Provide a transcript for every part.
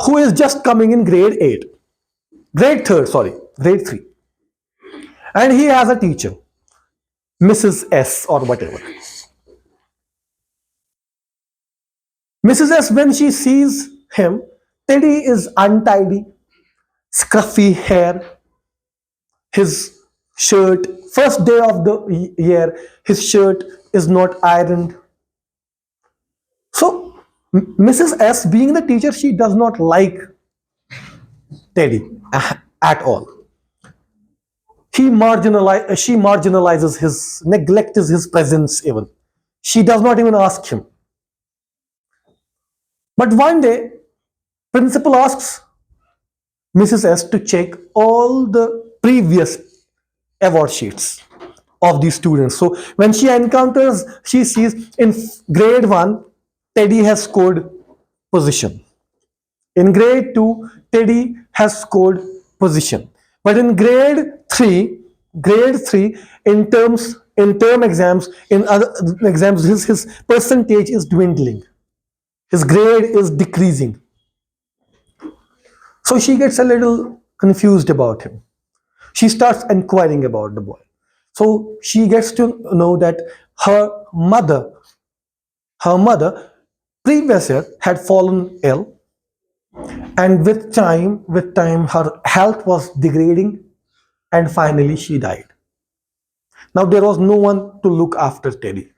who is just coming in grade 8, grade 3rd, sorry, grade 3. And he has a teacher, Mrs. S or whatever. Mrs. S, when she sees him, Teddy is untidy, scruffy hair, his shirt, first day of the year, his shirt is not ironed. So, Mrs. S, being the teacher, she does not like Teddy at all. She marginalizes his, neglects his presence even. She does not even ask him. But one day, principal asks Mrs. S to check all the previous award sheets of these students. So when she encounters, she sees in grade 1, Teddy has scored position. In grade 2, Teddy has scored position. But in grade 3, in term exams, in other exams, his percentage is dwindling. His grade is decreasing. So she gets a little confused about him. She starts inquiring about the boy. So she gets to know that her mother previous year had fallen ill, and with time her health was degrading, and finally she died. Now there was no one to look after Teddy.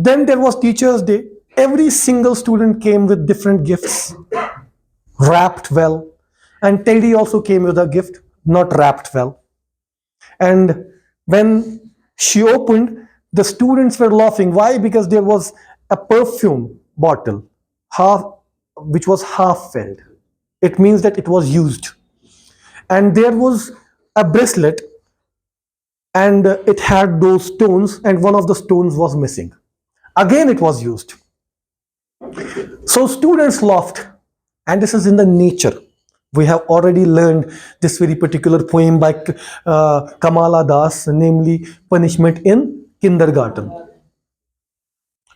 Then there was Teachers' Day. Every single student came with different gifts, wrapped well, and Teddy also came with a gift, not wrapped well. And when she opened, the students were laughing. Why? Because there was a perfume bottle, which was half filled. It means that it was used. And there was a bracelet, and it had those stones, and one of the stones was missing. Again, it was used. So students laughed, and this is in the nature. We have already learned this very particular poem by Kamala Das, namely Punishment in Kindergarten.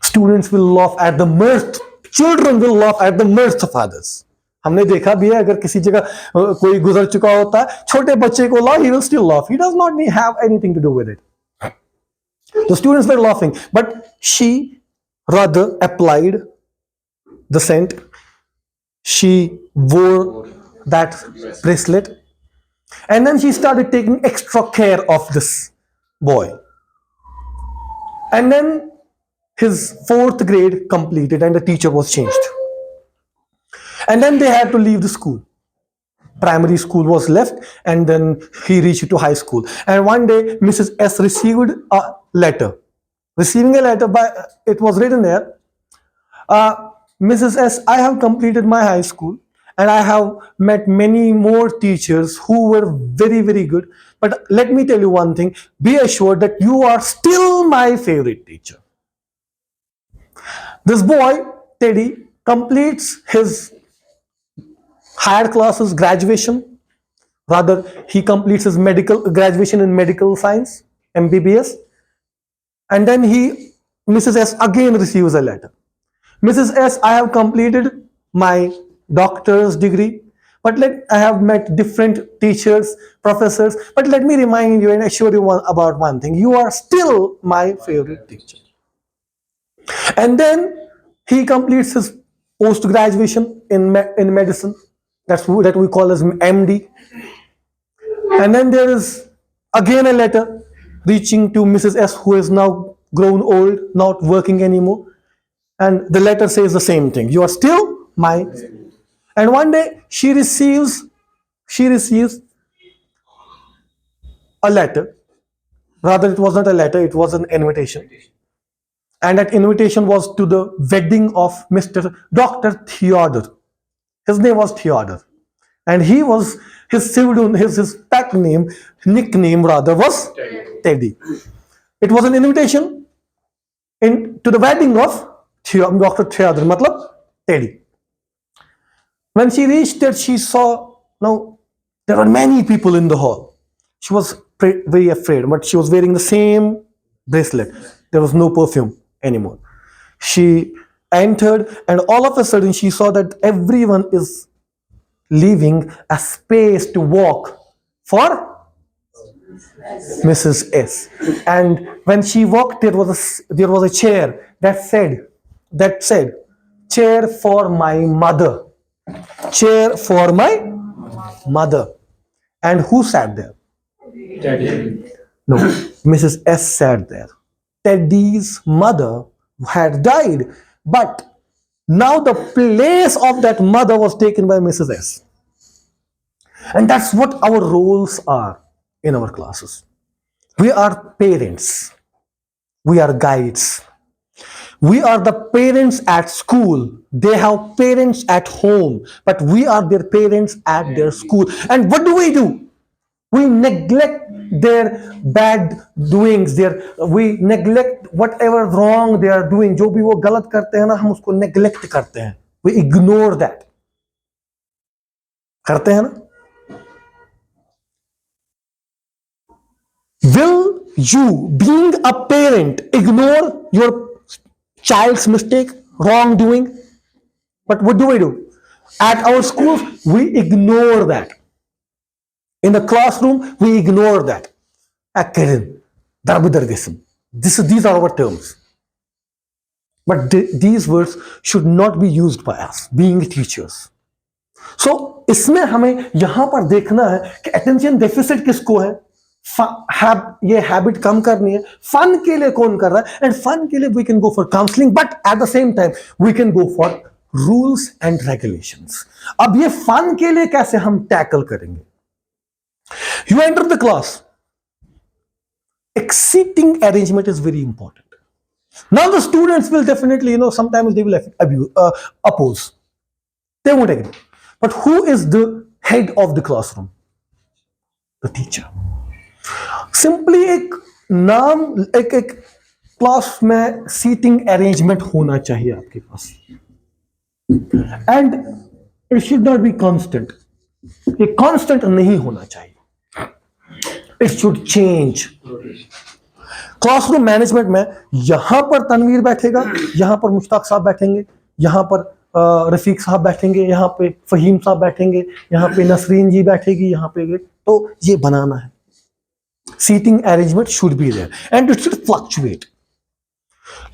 Students will laugh at the mirth, children will laugh at the mirth of others. हमने देखा भी है, अगर किसी जगह कोई गुजर चुका होता है, छोटे बच्चे को laugh, he will still laugh. He does not have anything to do with it. The students were laughing, but she rather applied the scent. She wore that bracelet, and then she started taking extra care of this boy. And then his 4th grade completed, and the teacher was changed. And then they had to leave the school. Primary school was left, and then he reached to high school. And one day, Mrs. S received a letter. Receiving a letter, it was written there, Mrs. S, I have completed my high school, and I have met many more teachers who were very, very good. But let me tell you one thing, be assured that you are still my favorite teacher. This boy, Teddy, completes his higher classes graduation. Rather, he completes his graduation in medical science, MBBS. And then Mrs. S again receives a letter. Mrs. S, I have completed my doctor's degree, but I have met different teachers, professors, but let me remind you and assure you about one thing. You are still my favorite teacher. And then he completes his post-graduation in medicine. That's that we call as MD. And then there is again a letter reaching to Mrs. S, who is now grown old, not working anymore. And the letter says the same thing. You are still my. And one day she receives a letter. Rather, it was not a letter, it was an invitation. And that invitation was to the wedding of Dr. Theodore. His name was Theodore. And his pseudonym, his pet name, nickname rather, was Teddy. It was an invitation to the wedding of Dr. Theodore, matlab Teddy. When she reached there, she saw, now there were many people in the hall. She was very afraid, but she was wearing the same bracelet. There was no perfume anymore. She entered, and all of a sudden she saw that everyone is leaving a space to walk for Mrs. S. And when she walked, there was a chair that said, chair for my mother, chair for my mother. And who sat there? No, Mrs. S sat there. Teddy's mother had died, but now the place of that mother was taken by Mrs. S. And that's what our roles are in our classes. We are parents, we are guides. We are the parents at school. They have parents at home, but we are their parents at their school. And what do? We neglect their bad doings, we neglect whatever wrong they are doing. जो भी वो गलत करते हैं ना, हम उसको neglect करते हैं. We ignore that. करते हैं ना? Will you, being a parent, ignore your child's mistake, wrongdoing? But what do? At our schools, we ignore that. In the classroom, we ignore that. Akarin, darbudargism. These are our terms. But these words should not be used by us, being teachers. So, इसमें हमें यहाँ पर देखना है कि attention deficit किसको है, ये हैबिट कम करनी है, फन के लिए कौन कर रहा है, एंड फन के लिए we can go for counselling, but at the same time we can go for rules and regulations. अब ये फन के लिए कैसे हम टैकल करेंगे? You enter the class, seating arrangement is very important. Now the students will definitely, sometimes they will oppose. They won't agree. But who is the head of the classroom? The teacher. Simply एक class में seating arrangement होना चाहिए आपके पास, and it should not be constant. ये constant नहीं होना चाहिए, it should change. Classroom management में यहां पर तनवीर बैठेगा, यहां पर मुश्ताक साहब बैठेंगे, यहां पर रफीक साहब बैठेंगे, यहां पे फहीम साहब बैठेंगे, यहां पे नसरीन जी बैठेगी, यहां पे, तो ये बनाना है. Seating arrangement should be there and it should fluctuate.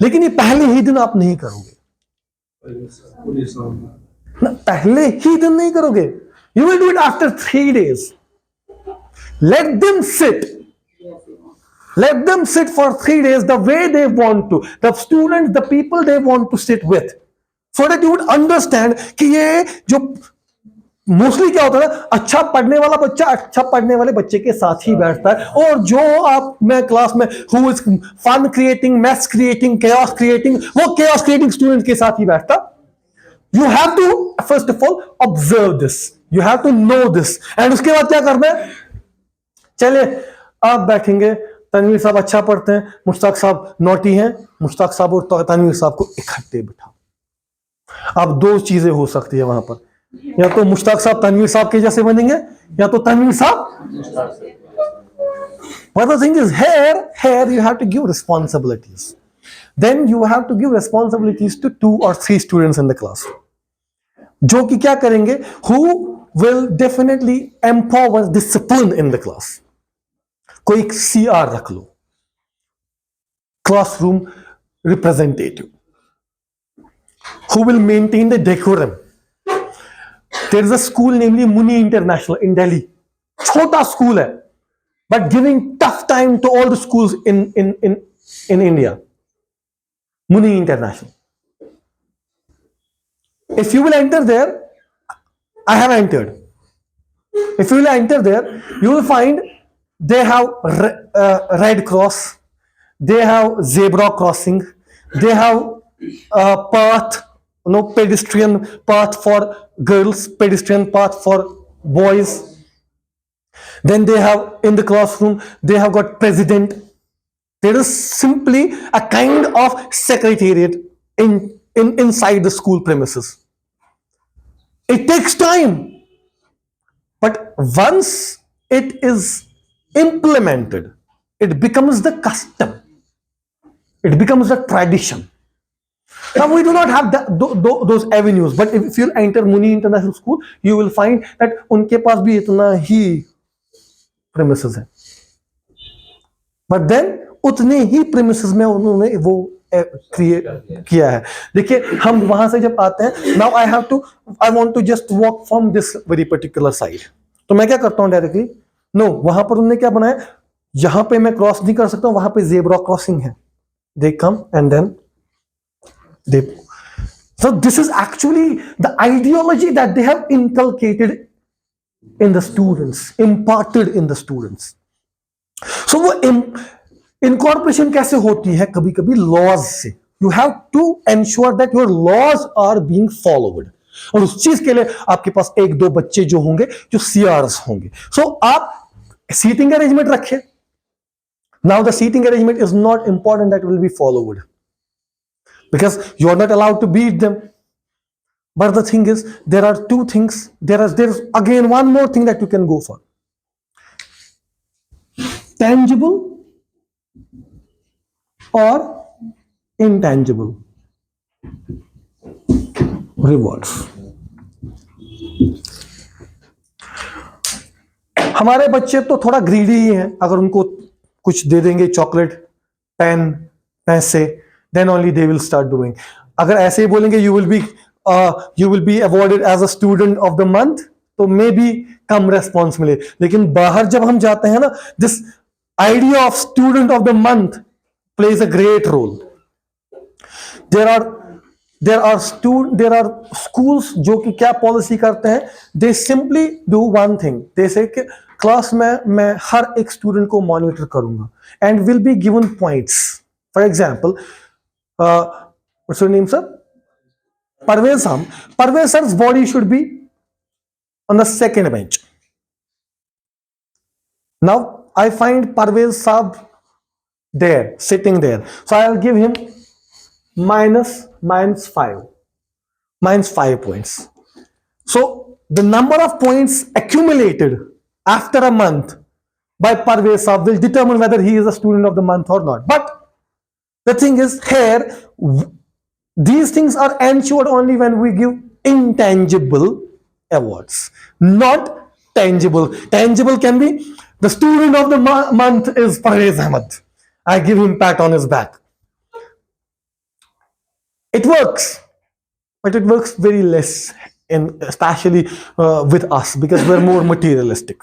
लेकिन ये पहले ही दिन आप नहीं करोगे ना, पहले ही दिन नहीं करोगे. You will do it after 3 days. Let them sit. Let them sit for 3 days the way they want to. The students, the people they want to sit with. So that you would understand कि ये जो mostly क्या होता है ना, अच्छा पढ़ने वाला बच्चा अच्छा पढ़ने वाले बच्चे के साथ ही बैठता है, और जो आप मैं क्लास में who is fun creating, mess creating, chaos creating, वो chaos creating student के साथ ही बैठता. You have to first of all observe this. You have to know this. And उसके बाद क्या करना है? चले आप बैठेंगे, तनवीर साहब अच्छा पढ़ते हैं, मुश्ताक साहब नोटी हैं, मुश्ताक साहब और तनवीर साहब को इकट्ठे बिठाओ. अब 2 चीजें हो सकती है वहां पर, या तो मुश्ताक साहब तनवीर साहब के जैसे बनेंगे, या तो तनवीर साहब. But the thing is, here you have to give responsibilities. Then you have to give responsibilities to 2 or 3 students in the class, जो कि क्या करेंगे, who will definitely empower discipline in the class. कोई CR रख लो, classroom representative, who will maintain the decorum. There is a school namely Muni International in Delhi. छोटा school है, but giving tough time to all the schools in India. Muni International. If you will enter there, I have entered. If you will enter there, you will find they have Red Cross, they have zebra crossing, they have path, pedestrian path for girls, pedestrian path for boys. Then they have in the classroom, they have got president. There is simply a kind of secretariat inside the school premises. It takes time, but once it is implemented, it becomes the custom, it becomes a tradition. Now we do not have those avenues, but if you enter Muni International School, you will find that उनके पास भी इतना ही premises है, but then उतने ही premises में उन्होंने वो create किया है. देखिए हम वहां से जब आते हैं, now I want to just walk from this very particular side. तो मैं क्या करता हूं डायरेक्टली, नो वहां पर उन्होंने क्या बनाया, यहां पे मैं क्रॉस नहीं कर सकता, वहां पे जेब्रा क्रॉसिंग है. They come and then so this is actually the ideology that they have inculcated in the students, imparted in the students. So वो incorporation कैसे होती है, कभी कभी laws से. You have to ensure that your laws are being followed. और उस चीज के लिए आपके पास एक दो बच्चे जो होंगे जो CRs होंगे. So आप seating arrangement रखें. Now the seating arrangement is not important that will be followed, because you are not allowed to beat them. But the thing is, there are two things. There's again one more thing that you can go for. Tangible or intangible rewards. हमारे बच्चे तो थोड़ा greedy ही हैं. अगर उनको कुछ दे देंगे, chocolate, pen, पैसे, then only they will start doing. अगर ऐसे ही बोलेंगे you will be awarded as a student of the month, तो मे बी कम रेस्पॉन्स मिले. लेकिन बाहर जब हम जाते हैं ना, this idea of student of the month plays a great role. There are schools जो कि क्या पॉलिसी करते हैं, they simply do one thing. They say कि क्लास में मैं हर एक स्टूडेंट को मॉनिटर करूंगा and will be given points. For example, what's your name, sir? Parvez sir's body should be on the second bench. Now I find Parvez Saab there, sitting there. So I'll give him minus 5 points. So the number of points accumulated after a month by Parvez Saab will determine whether he is a student of the month or not. But the thing is, here, these things are ensured only when we give intangible awards, not tangible. Tangible can be the student of the month is Parvez Ahmed. I give him pat on his back. It works, but it works very less, especially with us, because we're more materialistic.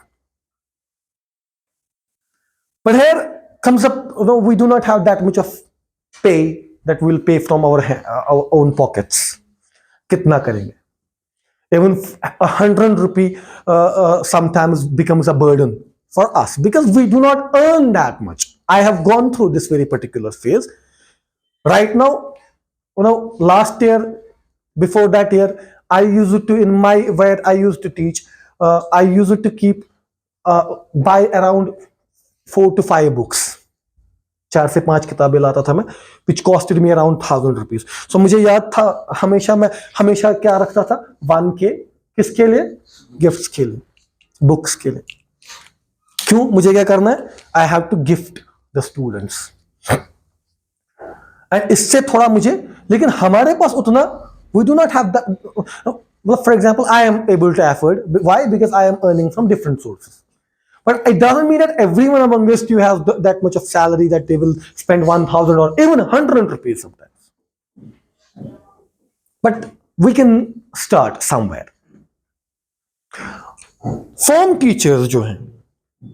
But here comes up, we do not have that much of pay that we'll pay from our own pockets. Kitna karenge? Even 100 rupee sometimes becomes a burden for us because we do not earn that much. I have gone through this very particular phase. Right now, last year, before that year, I used to, where I used to teach, I used to keep, buy around 4 to 5 books. 4 से 5 किताबें लाता था मैं, which costed me around 1,000 rupees. So मुझे याद था, हमेशा क्या रखता था, 1K किसके लिए? गिफ्ट्स के लिए, बुक्स के लिए. क्यों? मुझे क्या करना है? I have to gift the students. And इससे थोड़ा मुझे, लेकिन हमारे पास उतना, we do not have that. For example, I am able to afford. Why? Because I am earning from different sources. But it doesn't mean that everyone among us you have that much of salary that they will spend 1,000 or even 100 rupees sometimes. But we can start somewhere. Form teachers जो हैं,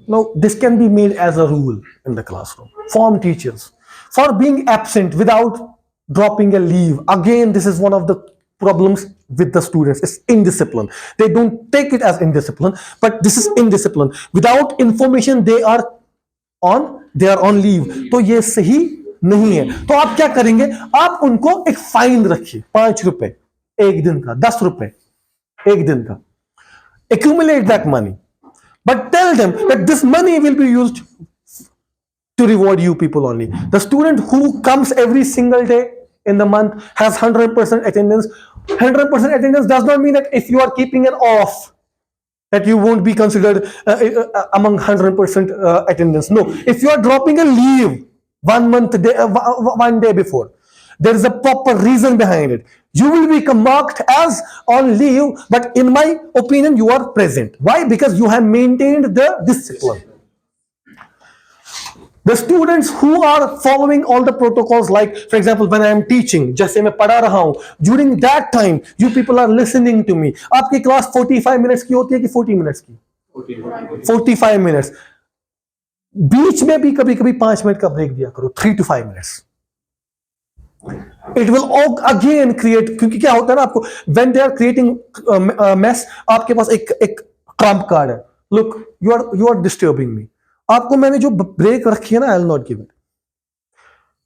now this can be made as a rule in the classroom. Form teachers, for being absent without dropping a leave. Again, this is one of the problems with the students. It's indiscipline. They don't take it as indiscipline, but this is indiscipline. Without information, they are on leave. तो ये सही नहीं है. तो आप क्या करेंगे? आप उनको एक फाइन रखिए, 5 रुपए एक दिन का, 10 रुपए एक दिन का. Accumulate that money, but tell them that this money will be used to reward you people only. The student who comes every single day in the month has 100% attendance. 100% attendance does not mean that if you are keeping it off, that you won't be considered among 100% attendance. No, if you are dropping a leave one day before, There is a proper reason behind it. You will be marked as on leave, but in my opinion, you are present. Why? Because you have maintained the discipline. The students who are following all the protocols, like for example, when I am teaching, जैसे मैं पढ़ा रहा हूं, during that time, you people are listening to me. आपकी class 45 minutes की होती है कि 40 मिनट्स की? 45 मिनट्स. बीच में भी कभी कभी 5 मिनट का ब्रेक दिया करो, 3 to 5 minutes. It will again create, क्योंकि क्या होता है ना, आपको when they are creating mess, आपके पास एक ट्रम्प कार्ड है. Look, you are disturbing me. आपको मैंने जो ब्रेक रखी है ना, I will not give it.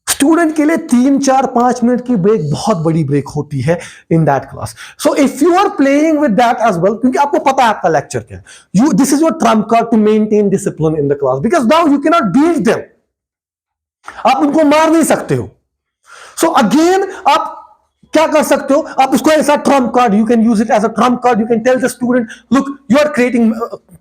Student के लिए 3, 4, 5 मिनट की ब्रेक बहुत बड़ी ब्रेक होती है in that class. So if you are playing with that as well, क्योंकि आपको पता है आपका लेक्चर क्या है, you this is your trump card to maintain discipline in the class, because now you can not beat them. आप उनको मार नहीं सकते हो. सो अगेन आप क्या कर सकते हो, आप उसको ऐसा trump card, you can use it as a trump card. You can tell the student, look you are creating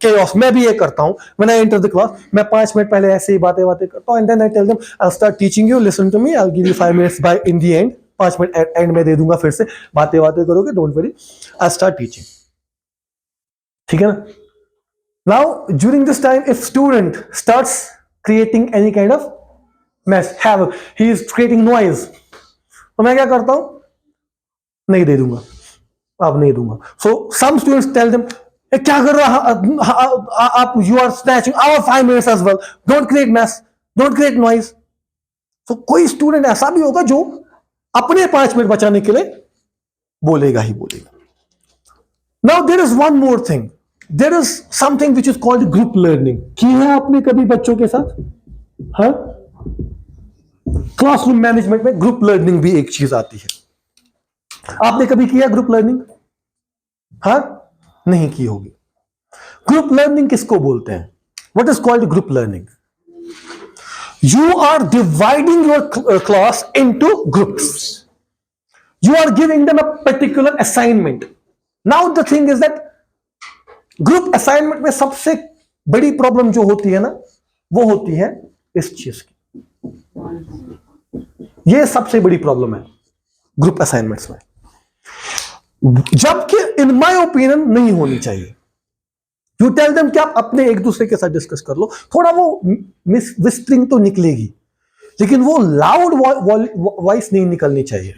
chaos. मैं भी ये करता हूं. When I enter the class, मैं 5 मिनट पहले ऐसे ही बातें करता हूं, and then I tell them, I will start teaching you, listen to me, I will give you 5 minutes by in the end. 5 minute end में दे दूंगा, फिर से बातें करोगे, don't worry, I start teaching. ठीक है ना? Now during this time, if student starts creating any kind of mess, he is creating noise, तो मैं क्या करता हूं, नहीं दे दूंगा, अब नहीं दूंगा. So some students tell them, क्या कर रहा आप, you are snatching our 5 minutes as well, don't create mess, don't create noise. तो कोई स्टूडेंट ऐसा भी होगा जो अपने 5 मिनट बचाने के लिए बोलेगा ही बोलेगा. Now there is one more thing, there is something which is called group learning. की है आपने कभी बच्चों के साथ? हाँ, क्लासरूम मैनेजमेंट में ग्रुप लर्निंग भी एक चीज आती है. आपने कभी किया ग्रुप लर्निंग? हाँ, नहीं की होगी. ग्रुप लर्निंग किसको बोलते हैं? What is called group learning? You are dividing your class into groups. You are giving them a particular assignment. Now the thing is that group assignment में सबसे बड़ी प्रॉब्लम जो होती है ना, वो होती है इस चीज की. ये सबसे बड़ी प्रॉब्लम है ग्रुप असाइनमेंट्स में, जबकि इन माय ओपिनियन नहीं होनी चाहिए. यू टेल देम कि आप अपने एक दूसरे के साथ डिस्कस कर लो, थोड़ा वो विस्परिंग तो निकलेगी, लेकिन वो लाउड वॉइस नहीं निकलनी चाहिए.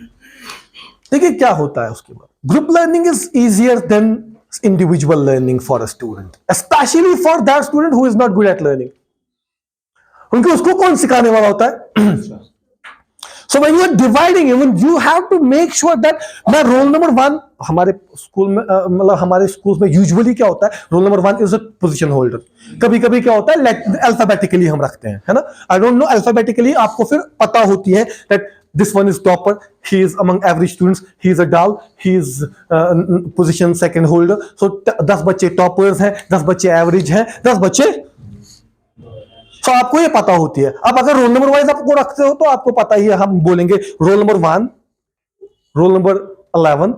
देखिए क्या होता है उसके बाद. Group learning is easier than individual learning for a student, specially for that student who is not good at learning. उनको उसको कौन सिखाने वाला होता है? So when you are dividing, even you have to make sure that मैं role number 1, हमारे school में मतलब हमारे स्कूल में यूजुअली क्या होता है, role number 1 is a position holder. कभी कभी क्या होता है, अल्फाबेटिकली हम रखते हैं, है ना. आई डोंट नो अल्फाबेटिकली, आपको फिर पता होती है that this one is topper, he is among average students, he is a dull, he is position second holder. So 10 बच्चे टॉपर्स हैं, 10 बच्चे एवरेज हैं, 10 बच्चे. तो आपको ये पता होती है. अब अगर रोल नंबर वाइज आपको रखते हो तो आपको पता ही है, हम बोलेंगे role number 1, roll number 11,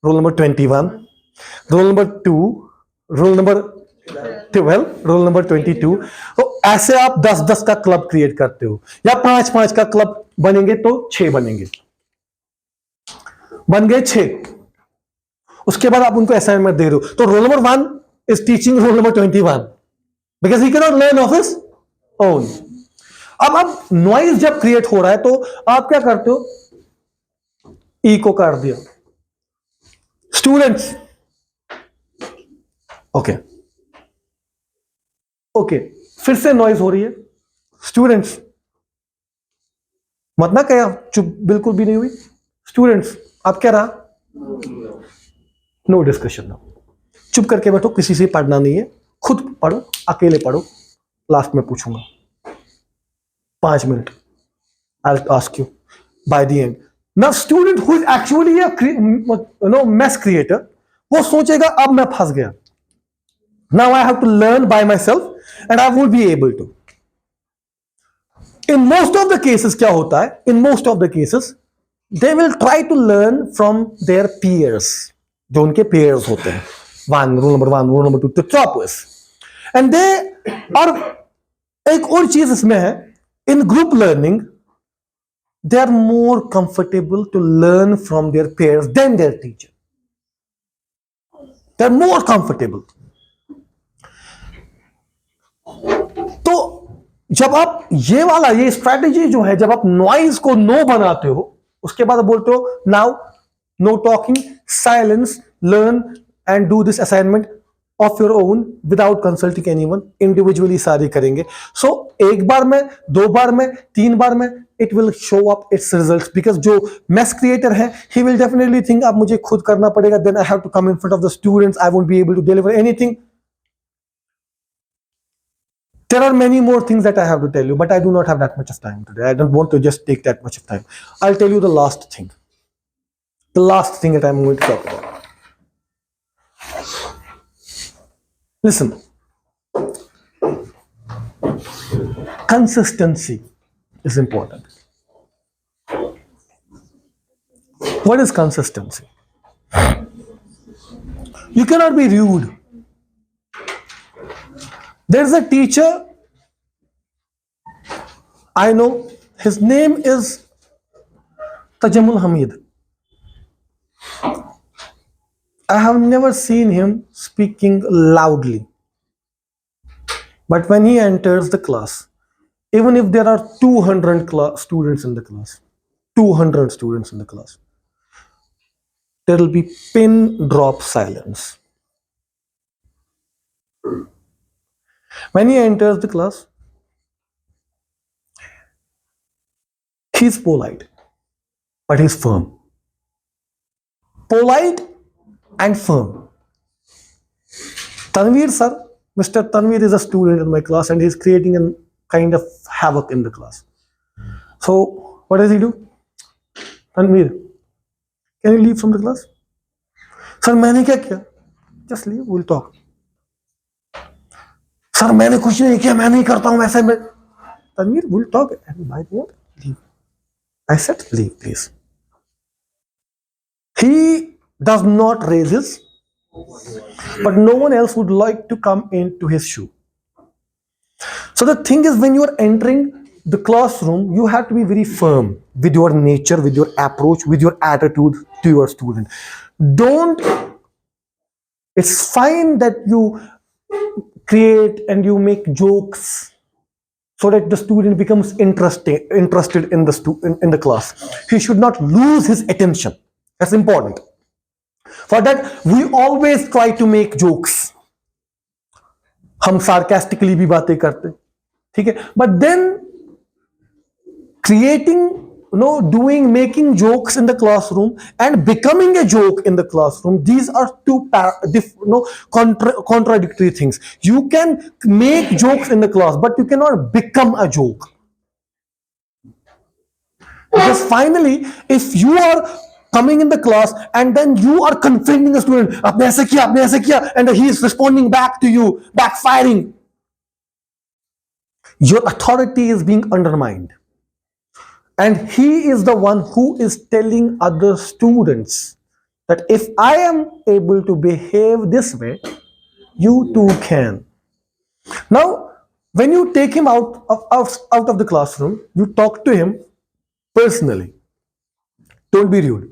roll number 21, roll number 2, roll number 12, roll number 22. तो ऐसे आप 10-10 का क्लब क्रिएट करते हो, या 5-5 का क्लब बनेंगे तो 6 बनेंगे, बन गए 6. उसके बाद आप उनको असाइनमेंट दे रहे हो, तो role number 1 is teaching roll number 21 because he can not learn of his own. अब नॉइज जब क्रिएट हो रहा है तो आप क्या करते हो, ई को कर दिया, स्टूडेंट्स ओके ओके, फिर से नॉइज हो रही है, स्टूडेंट्स मत ना क्या, चुप बिल्कुल भी नहीं हुई. स्टूडेंट्स, आप क्या रहा, नो डिस्कशन, नो, चुप करके बैठो, किसी से पढ़ना नहीं है, खुद पढ़ो, अकेले पढ़ो, लास्ट में पूछूंगा 5 minute, I will ask you by the end. Now student who is actually a mess creator, वो सोचेगा अब मैं फंस गया, now I have to learn by my self and I would be able to. In most of the cases क्या होता है, in most of the cases they will try to learn from their peers, जो उनके pairs होते हैं, roll number 1, roll number 2, the toppers. And they, और एक और चीज इसमें है, in group learning they are more comfortable to learn from their peers than their teacher. They are more comfortable. तो जब आप ये स्ट्रैटेजी जो है, जब आप नॉइज को नो बनाते हो, उसके बाद बोलते हो now know talking, silence, learn and do this assignment of your own without consulting anyone, individually सारे करेंगे. सो एक बार में, दो बार में, तीन बार में it will show up it's results, because जो मेस क्रिएटर है ही विल डेफिनेटली थिंक अब मुझे खुद करना पड़ेगा, then I have to come in front of the students, I won't be able to deliver anything. There are many more things that I have to tell you, but I do not have that much of time today. I don't want to just take that much of time. I'll tell you the last thing. The last thing that I'm going to talk about. Listen. Consistency is important. What is consistency? You cannot be rude. There's a teacher, I know, his name is Tajamul Hamid. I have never seen him speaking loudly. But when he enters the class, even if there are 200 students in the class, 200 students in the class, there will be pin drop silence. When he enters the class, he's polite, but he's firm. Polite and firm. Tanveer sir, Mr. Tanveer is a student in my class and he's creating a kind of havoc in the class. So, what does he do? Tanveer, can you leave from the class? Sir, मैंने क्या किया? Just leave, we'll talk. Sir मैंने कुछ नहीं किया, मैं नहीं करता हूं वैसे में. Tanveer, we'll talk. And by the way, leave. I said, leave, please. He does not raise his, but no one else would like to come into his shoe. So the thing is, when you are entering the classroom, you have to be very firm with your nature, with your approach, with your attitude to your student. It's fine that you create and you make jokes so that the student becomes interested in the class. He should not lose his attention. That's important. For that, we always try to make jokes. हम sarcastically भी बातें करते, ठीक है? But then making jokes in the classroom and becoming a joke in the classroom, these are two contradictory things. You can make jokes in the class, but you cannot become a joke. Because finally, if you are coming in the class and then you are confronting a student, आपने ऐसे किया, and he is responding back to you, backfiring, your authority is being undermined. And he is the one who is telling other students that if I am able to behave this way, you too can. Now, when you take him out of the classroom, you talk to him personally. Don't be rude.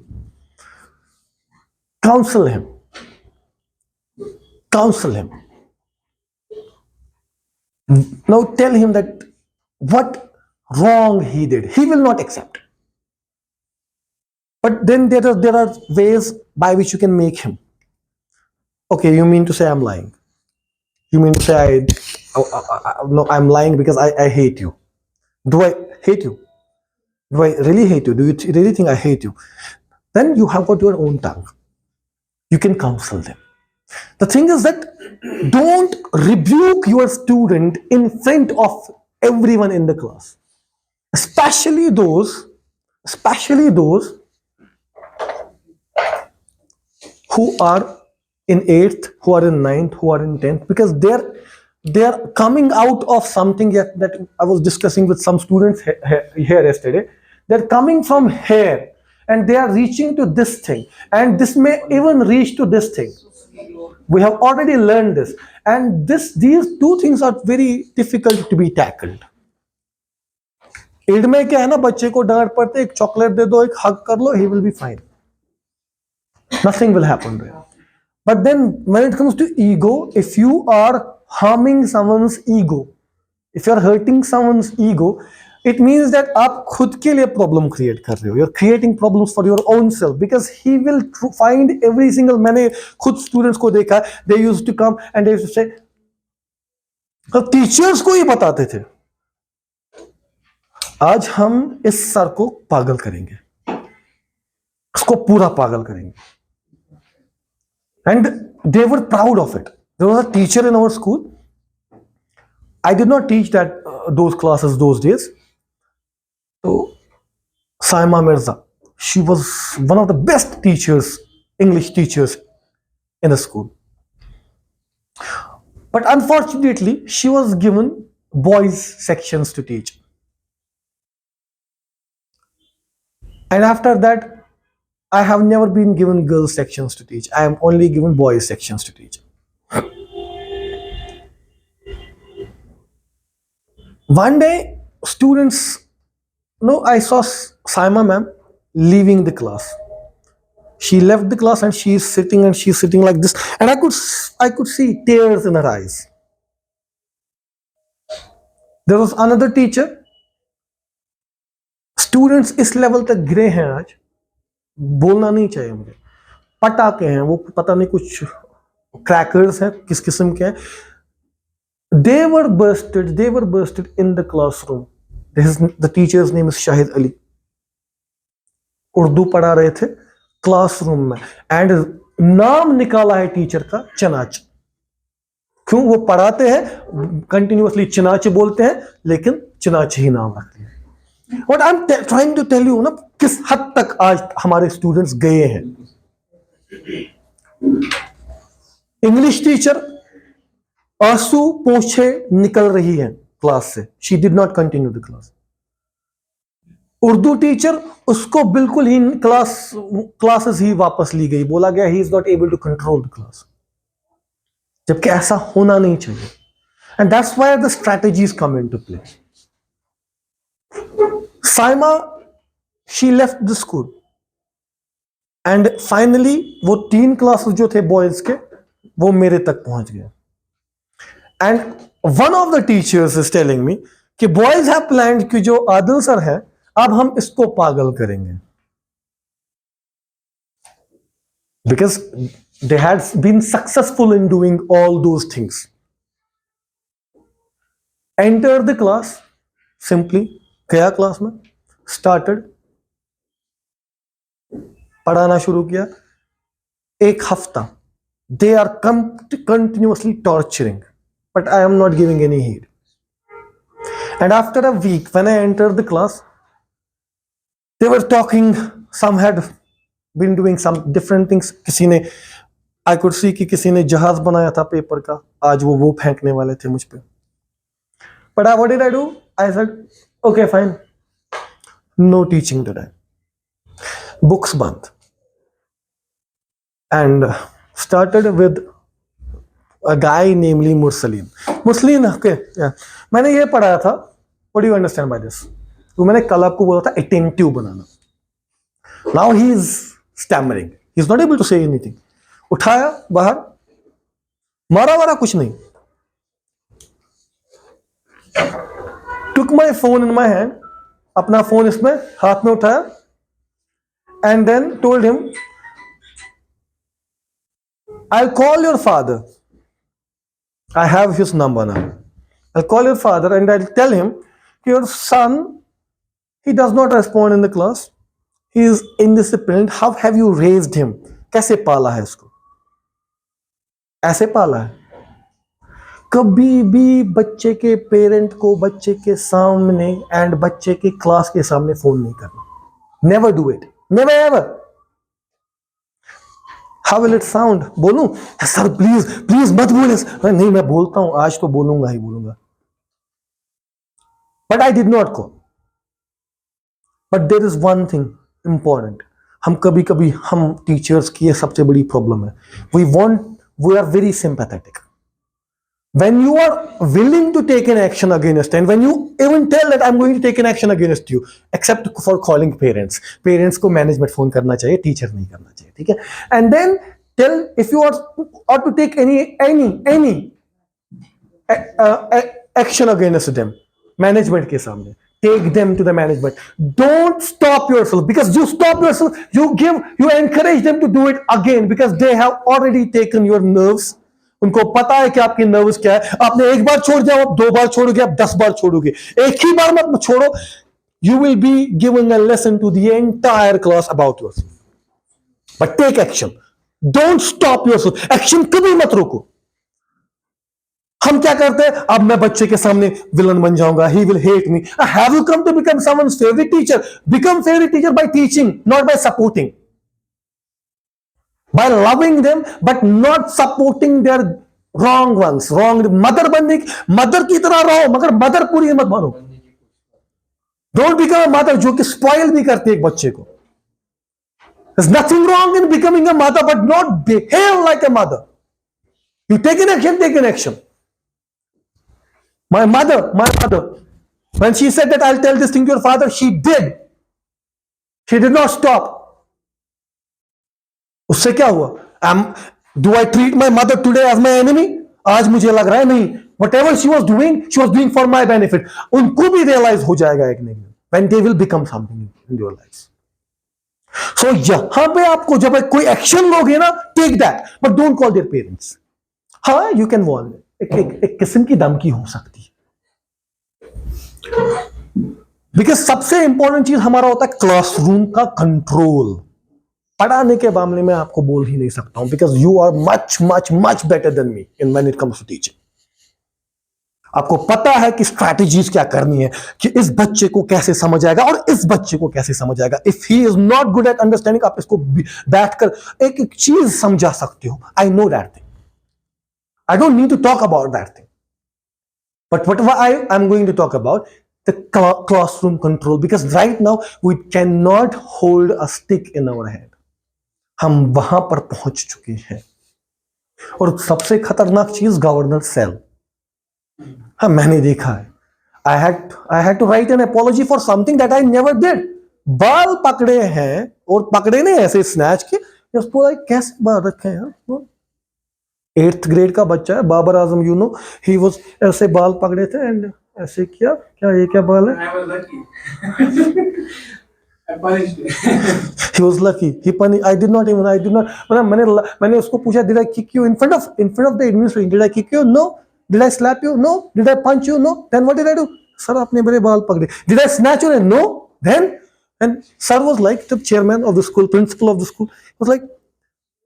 Counsel him. Now tell him that what wrong he did. He will not accept. But then there are ways by which you can make him. Okay, you mean to say I'm lying? You mean to say no, I'm lying because I hate you. Do I hate you? Do I really hate you? Do you really think I hate you? Then you have got your own tongue. You can counsel them. The thing is that don't rebuke your student in front of everyone in the class. Especially those who are in 8th, who are in 9th, who are in 10th, because they're coming out of something that I was discussing with some students here yesterday. They're coming from here and they are reaching to this thing, and this may even reach to this thing. We have already learned this, and these two things are very difficult to be tackled. इनमें क्या है ना, बच्चे को डांट पड़ते, एक chocolate दे दो, एक हग कर लो, he will be fine, nothing will happen there. But then when it comes to ego, if you are harming someone's ego, if you are hurting someone's ego, it means that आप खुद के लिए problem create कर रहे हो. You're creating problems for your own self because he will find every single. मैंने खुद students को देखा, they used to come and they used to say, teachers को ही बताते थे, आज हम इस सर को पागल करेंगे, इसको पूरा पागल करेंगे. And they were proud of it. There was a teacher in our school. I did not teach those classes those days. So, Saima Mirza, she was one of the best teachers, English teachers in the school. But unfortunately, she was given boys sections to teach. And after that, I have never been given girls sections to teach. I am only given boys sections to teach. One day, students, no, I saw Saima ma'am leaving the class. She left the class and she's sitting like this, and I could see tears in her eyes. There was another teacher. Students इस level तक grey हैं आज, बोलना नहीं चाहिए मुझे, पटाखे हैं वो, पता नहीं कुछ क्रैकर्स हैं, किस किस्म के हैं. They were bursted in the classroom. The teacher's name is Shahid Ali. Urdu पढ़ा रहे थे क्लासरूम में, एंड नाम निकाला है टीचर का चनाच. क्यों? वो पढ़ाते हैं कंटिन्यूअसली, चनाच बोलते हैं, लेकिन चनाच ही नाम रखते हैं. What I'm trying to tell you ना, किस हद तक आज हमारे स्टूडेंट्स गए हैं. इंग्लिश टीचर आंसू पोंछे निकल रही है क्लास से, she did not continue the class. Urdu teacher, उसको बिल्कुल ही क्लासेस ही वापस ली गई, बोला गया ही is not able to control the class, जबकि ऐसा होना नहीं चाहिए. And that's why the strategies come into play. Saima, she left the school, and finally वो 3 क्लासेस जो थे बॉयज के, वो मेरे तक पहुंच गए. And one of the teachers is telling me कि boys have planned कि जो आदिल सर है, अब हम इसको पागल करेंगे, because they had been successful in doing all those things. Enter the class, simply गया क्लास में, स्टार्टेड पढ़ाना शुरू किया. एक हफ्ता they are continuously torturing, but I am not giving any heed. And after a week when I entered the class, they were talking, some had been doing some different things. किसी ने, I could see कि किसी ने जहाज बनाया था paper का, आज वो फेंकने वाले थे मुझ पे. But what did I do? I said okay, fine, no teaching today, books band, and started with a guy namely Mursaleen. Okay, yeah, मैंने ये पढ़ाया था. What do you understand by this? तो मैंने कल आपको बोला था attentive banana. Now he is stammering, he is not able to say anything. उठाया बाहर, मारा वारा कुछ नहीं. Took my phone in my hand, अपना फोन इसमें हाथ में उठाया, and then told him, I'll call your father. I have his number now. I'll call your father and I'll tell him, your son, he does not respond in the class. He is indisciplined. How have you raised him? कैसे पाला है इसको? ऐसे पाला है. कभी भी बच्चे के पेरेंट को बच्चे के सामने एंड बच्चे के क्लास के सामने फोन नहीं करना. Never do it, never ever. How will it sound? बोलूं सर प्लीज प्लीज मत बोले. नहीं, मैं बोलता हूं, आज तो बोलूंगा ही बोलूंगा. But I did not call. But there is one thing important. हम कभी कभी, हम टीचर्स की ये सबसे बड़ी प्रॉब्लम है, we are very sympathetic. when you are willing to take an action against, and when you even tell that I'm going to take an action against you, except for calling parents को management phone करना चाहिए, teacher नहीं करना चाहिए, ठीक है? And then tell if you are to take any action against them, management के सामने, take them to the management. Don't stop yourself, because you stop yourself, you encourage them to do it again, because they have already taken your nerves. उनको पता है कि आपकी nervous क्या है. आपने एक बार छोड़ दिया, आप 2 बार छोड़ोगे, आप 10 बार छोड़ोगे, एक ही बार मत छोड़ो. You will be giving a lesson to the entire class about yourself. But take action. Don't stop yourself. Action कभी मत रोको. हम क्या करते हैं, अब मैं बच्चे के सामने विलन बन जाऊंगा, he will hate me. Have you come to become someone's favorite teacher? Become favorite teacher by teaching, not by supporting. By loving them, but not supporting their wrong ones. Wrong mother बनने की, mother की तरह रहो, मगर mother पूरी मत बनो. Don't become a mother जो कि spoil भी करती है एक बच्चे को. There's nothing wrong in becoming a mother, but not behave like a mother. You take an action, take an action. My mother, when she said that I'll tell this thing to your father, she did. She did not stop. उससे क्या हुआ? Do I treat my mother today as my enemy? आज मुझे लग रहा है नहीं. Whatever she was doing for my benefit. उनको भी realize हो जाएगा एक दिन, when they will become something in your lives. So यहां पे आपको जब कोई एक्शन लोगे ना, take that, but don't call their parents. हाँ, you can warn. एक किस्म की धमकी हो सकती है. बिकॉज सबसे इंपॉर्टेंट चीज हमारा होता है क्लासरूम का कंट्रोल. पढ़ाने के मामले में आपको बोल ही नहीं सकता हूं, because you are much better than me in when it comes to teaching. आपको पता है कि स्ट्रैटेजीज क्या करनी है, कि इस बच्चे को कैसे समझ आएगा और इस बच्चे को कैसे समझ आएगा. If he is not good at understanding, आप इसको बैठकर एक एक चीज समझा सकते हो. I know that thing. I don't need to talk about that thing. But whatever I'm going to talk about, the classroom control, because right now we cannot hold a stick in our hand. हम वहां पर पहुंच चुके हैं. और सबसे खतरनाक चीज गवर्नर सेल. हाँ, मैंने देखा है. I had to write an apology for something that I never did. बाल पकड़े हैं, और पकड़े नहीं ऐसे स्नैच के, उसको कैसे बाल रखे हैं. 8th ग्रेड का बच्चा है, Babar Azam, you know, he was ऐसे बाल पकड़े थे एंड ऐसे किया. क्या ये क्या बाल है? He was lucky. I did not. मैंने उसको पूछा, did I kick you in front of the administration? Did I kick you? No. Did I slap you? No. Did I punch you? No. Then what did I do? Sir, आपने मेरे बाल पकड़े. Did I snatch your? No. Then, and sir was like the chairman of the school, principal of the school, was like,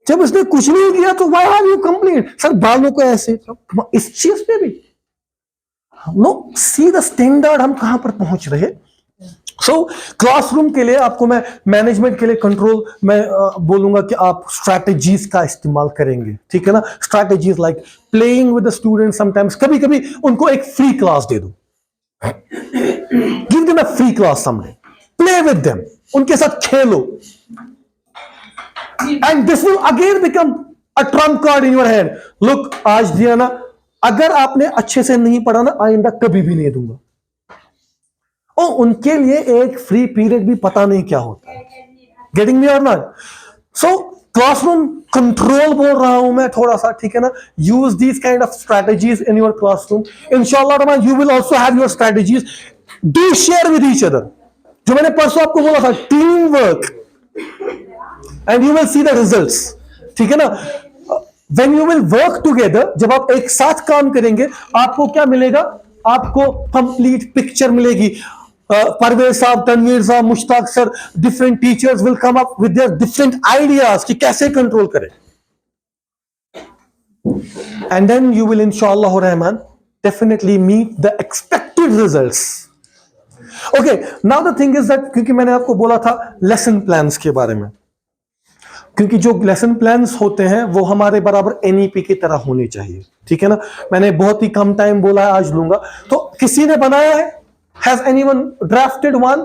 जब इसने कुछ नहीं किया तो why have you complained? Sir बालों को ऐसे, इस चीज पे भी नो, सी द स्टैंडर्ड हम कहां पर पहुंच रहे. सो क्लासरूम के लिए आपको मैं, मैनेजमेंट के लिए कंट्रोल मैं बोलूंगा कि आप स्ट्रैटेजीज का इस्तेमाल करेंगे. ठीक है ना? Strategies like playing with the students. Sometimes कभी कभी उनको एक फ्री क्लास दे दो. Give them a free class someday. Play with them, उनके साथ खेलो. And this will again become a trump card in your hand. Look, आज दिया ना, अगर आपने अच्छे से नहीं पढ़ा ना, आइंदा कभी भी नहीं दूंगा. और उनके लिए एक फ्री पीरियड भी पता नहीं क्या होता है. Getting me or not? So classroom control बोल रहा हूं मैं थोड़ा सा, ठीक है ना? Use these kind of strategies in your classroom. Inshallah, you will also have your strategies. Do share with each other. जो मैंने परसों आपको बोला था, team work. And you will see the results. ठीक है ना? When you will work together, जब आप एक साथ काम करेंगे, आपको क्या मिलेगा? आपको कंप्लीट पिक्चर मिलेगी. परवेज साहब, तनवीर साहब, Mushtaq sir, different teachers will come up with their different ideas कि कैसे कंट्रोल करें. And then you will, inshallah Rahman, definitely meet the expected results. Okay, now the thing is that, क्योंकि मैंने आपको बोला था लेसन प्लान्स के बारे में, क्योंकि जो लेसन प्लान्स होते हैं वो हमारे बराबर एनईपी की तरह होने चाहिए. ठीक है ना? मैंने बहुत ही कम टाइम बोला है, आज लूंगा. तो किसी ने बनाया है? Has anyone drafted one?